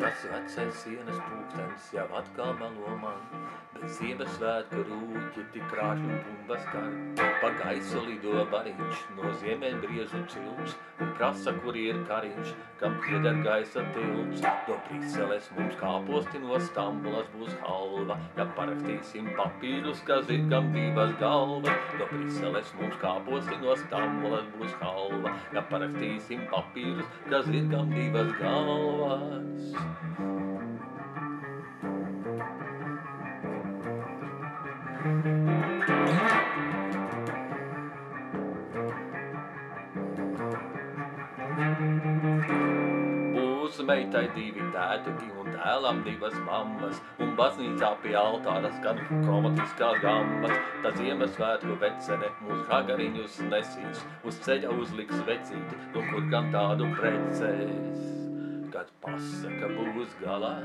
Tas vecais sienas pulkstenis jau atkal melo man, bet Ziemassvētku rūķi tik krāšņi un bumbas kar. Pa gaisu lido bariņš no ziemeļbriežu cilps un prasa, kur ir kariņš, kam pieder gaisa tilps. No Briseles mums kāposti no Stambulas būs halva, ja parakstīsim papīrus, ka zirgam divas galvas. No Briseles mums kāposti no Stambulas būs halva, ja parakstīsim papīrus, ka zirgam divas galvas. Būs meitai divi tētuki un dēlam divas mammas, un baznīcā pie altāra skan kromatiskās gambas. Tā Ziemassvētku vecene mūs hagariņus nesīs, uz ceļa uzliks vecīti, no kur gan tādu precēs. Kad pasaka būs galā,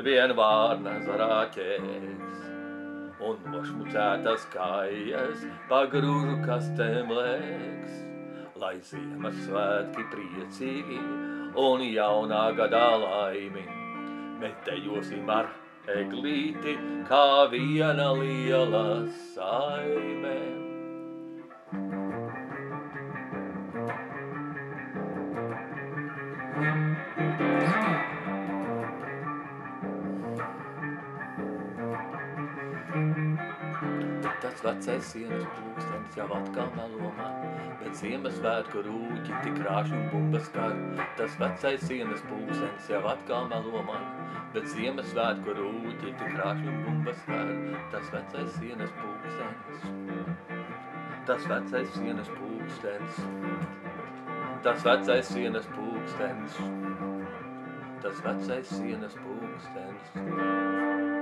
vien vārna zarāķēks, un nošmucētas kājas pa grūžu kastēm lēks. Lai Ziemassvētki priecīgi un jaunā gadā laimi, mēs dejosim ar eglīti, kā viena liela saime. Tas vecais sienas pulkstenis jau atkal melo man, bet Ziemassvētku rūķi tik krāšņi un bumbas kar. Tas vecais sienas pulkstenis jau atkal melo man, bet Ziemassvētku rūķi tik krāšņi un bumbas kar. Tas vecais sienas pulkstenis, tas vecais sienas pulkstenis, tas vecais sienas pulkstenis, tas vecais sienas pulkstenis.